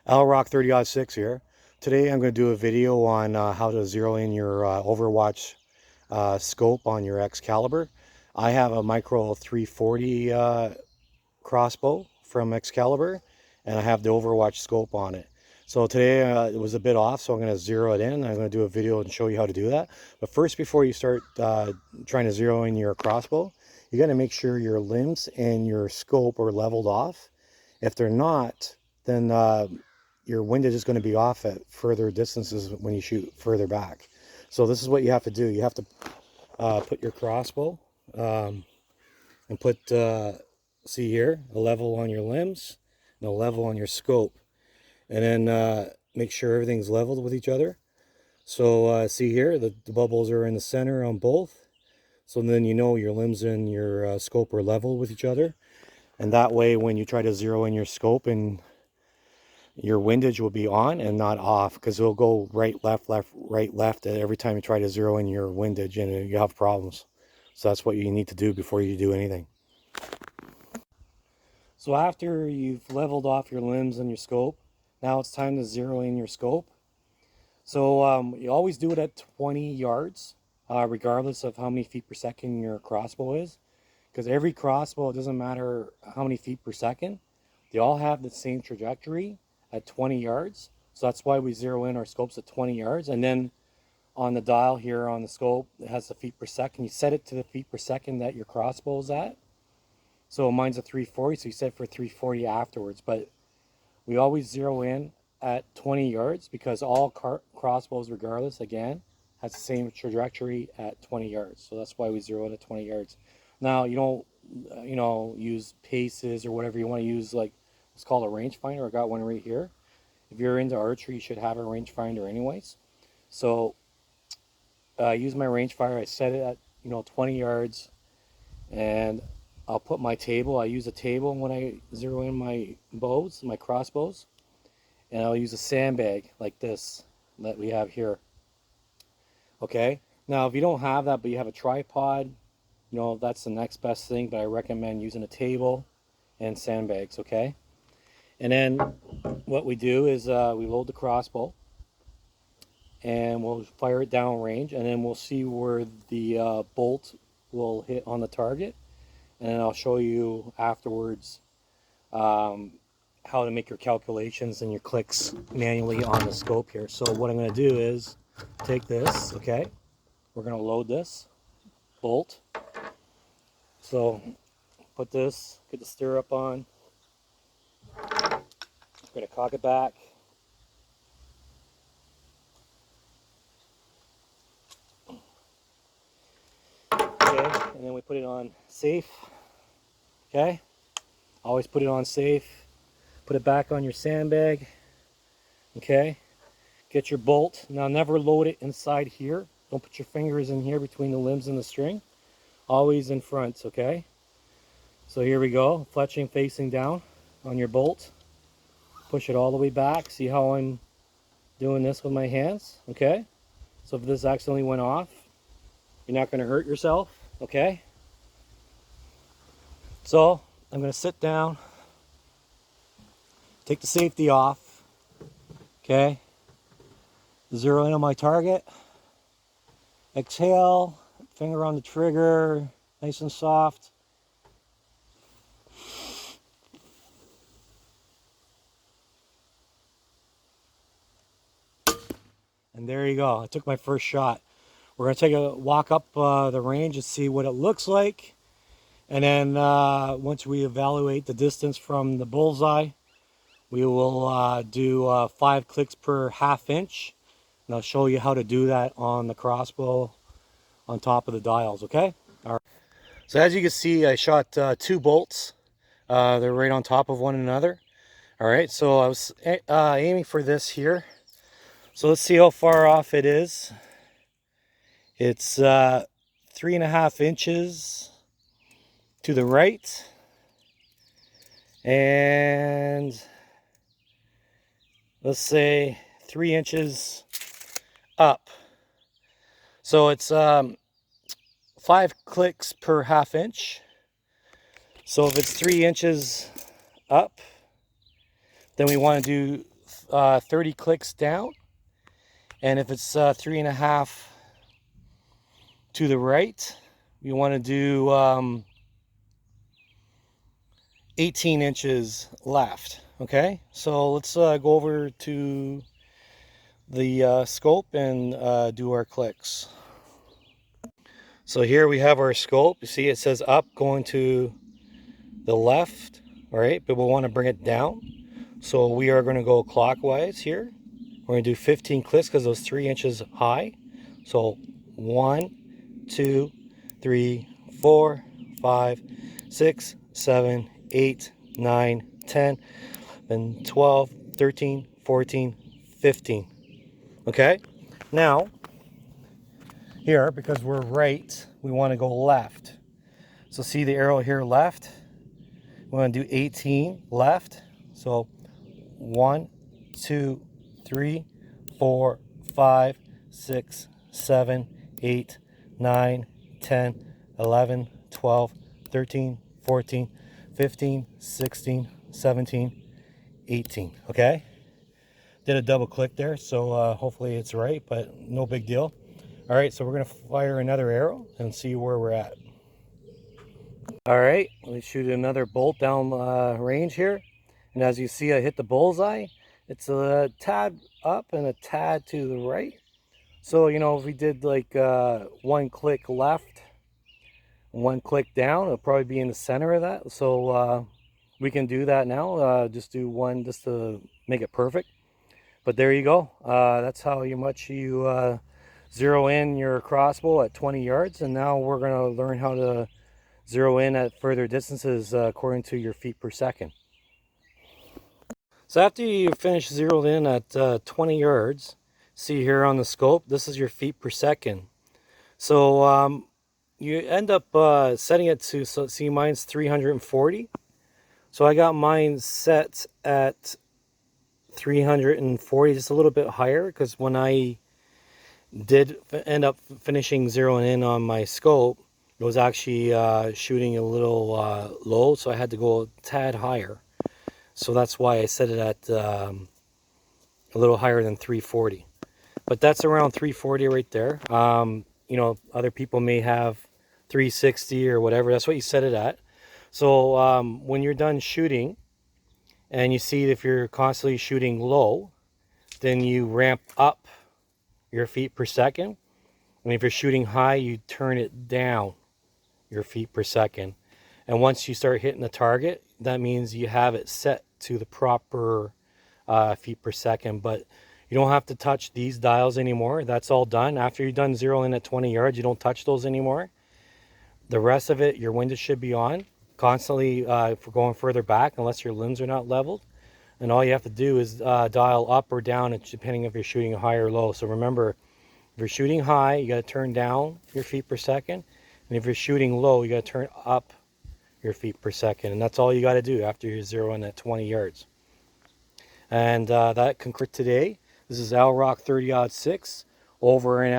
Rock 30-06 here. Today I'm going to do a video on how to zero in your Overwatch scope on your Excalibur. I have a micro 340 crossbow from Excalibur, and I have the Overwatch scope on it. So today it was a bit off, so I'm going to zero it in. I'm going to do a video and show you how to do that. But first, before you start trying to zero in your crossbow, you got to make sure your limbs and your scope are leveled off. If they're not, then your windage is going to be off at further distances when you shoot further back. So this is what you have to do. You have to put your crossbow and put, see here, a level on your limbs and a level on your scope. And then make sure everything's leveled with each other. So see here, the bubbles are in the center on both. So then you know your limbs and your scope are level with each other. And that way when you try to zero in your scope, and your windage will be on and not off, because it'll go right, left, right, left every time you try to zero in your windage, and you have problems. So that's what you need to do before you do anything. So after you've leveled off your limbs and your scope, now it's time to zero in your scope. So you always do it at 20 yards, regardless of how many feet per second your crossbow is. Because every crossbow, it doesn't matter how many feet per second, they all have the same trajectory at 20 yards. So that's why we zero in our scopes at 20 yards. And then on the dial here on the scope, it has the feet per second. You set it to the feet per second that your crossbow is at. So mine's a 340, so you set for 340 afterwards. But we always zero in at 20 yards because all crossbows, regardless, again, has the same trajectory at 20 yards. So that's why we zero in at 20 yards. Now, you don't, use paces or whatever you want to use, like it's called a rangefinder. I got one right here. If you're into archery, you should have a rangefinder anyways. So I use my rangefinder. I set it at 20 yards, and I'll put my table. I use a table when I zero in my bows, my crossbows, and I'll use a sandbag like this that we have here. Okay. Now, if you don't have that, but you have a tripod, that's the next best thing. But I recommend using a table and sandbags. Okay. And then what we do is we load the crossbow, and we'll fire it down range, and then we'll see where the bolt will hit on the target. And then I'll show you afterwards how to make your calculations and your clicks manually on the scope here. So what I'm going to do is take this, okay? We're going to load this bolt. So put this, get the stirrup on. We're going to cock it back. Okay, and then we put it on safe. Okay, always put it on safe. Put it back on your sandbag. Okay, get your bolt. Now never load it inside here. Don't put your fingers in here between the limbs and the string. Always in front, okay? So here we go, fletching facing down on your bolt. Push it all the way back. See how I'm doing this with my hands, okay? So if this accidentally went off, you're not going to hurt yourself, okay? So I'm going to sit down, take the safety off, okay? Zero in on my target. Exhale, finger on the trigger, nice and soft. And there you go. I took my first shot. We're going to take a walk up the range and see what it looks like. And then once we evaluate the distance from the bullseye, we will do 5 clicks per ½ inch. And I'll show you how to do that on the crossbow on top of the dials, okay? All right. So as you can see, I shot 2 bolts. They're right on top of one another. All right, so I was aiming for this here. So let's see how far off it is. It's 3½ inches to the right, and let's say 3 inches up. So it's 5 clicks per ½ inch. So if it's 3 inches up, then we want to do 30 clicks down. And if it's 3.5 to the right, you want to do 18 inches left. Okay, so let's go over to the scope and do our clicks. So here we have our scope. You see it says up going to the left, all right, but we want to bring it down. So we are going to go clockwise here. We're going to do 15 clicks because those 3 inches high. So 1, 2, 3, 4, 5, 6, 7, 8, 9, 10, then 12, 13, 14, 15. Okay, now here, because we're right, we want to go left. So see the arrow here left? We want to do 18 left. So 1, 2, 3, 4, 5, 6, 7, 8, 9, 10, 11, 12, 13, 14, 15, 16, 17, 18. Okay? Did a double click there, so hopefully it's right, but no big deal. All right, so we're going to fire another arrow and see where we're at. All right, let's shoot another bolt down range here. And as you see, I hit the bullseye. It's a tad up and a tad to the right. So, you know, if we did like 1 click left, 1 click down, it'll probably be in the center of that. So we can do that now. Just do one just to make it perfect. But there you go. That's how much you zero in your crossbow at 20 yards. And now we're going to learn how to zero in at further distances according to your feet per second. So after you finish zeroed in at 20 yards, see here on the scope, this is your feet per second. So you end up setting it to, so see mine's 340. So I got mine set at 340, just a little bit higher, because when I did end up finishing zeroing in on my scope, it was actually shooting a little low, so I had to go a tad higher. So that's why I set it at a little higher than 340. But that's around 340 right there. You know, other people may have 360 or whatever. That's what you set it at. So when you're done shooting, and you see if you're constantly shooting low, then you ramp up your feet per second. And if you're shooting high, you turn it down your feet per second. And once you start hitting the target, that means you have it set to the proper feet per second. But you don't have to touch these dials anymore. That's all done. After you're done zeroing at 20 yards, you don't touch those anymore. The rest of it, your windows should be on constantly for going further back, unless your limbs are not leveled. And all you have to do is dial up or down, depending if you're shooting high or low. So remember, if you're shooting high, you got to turn down your feet per second. And if you're shooting low, you got to turn up your feet per second. And that's all you got to do after you're zeroing at 20 yards. And that concludes today. This is Al Rock 30-06, over and out.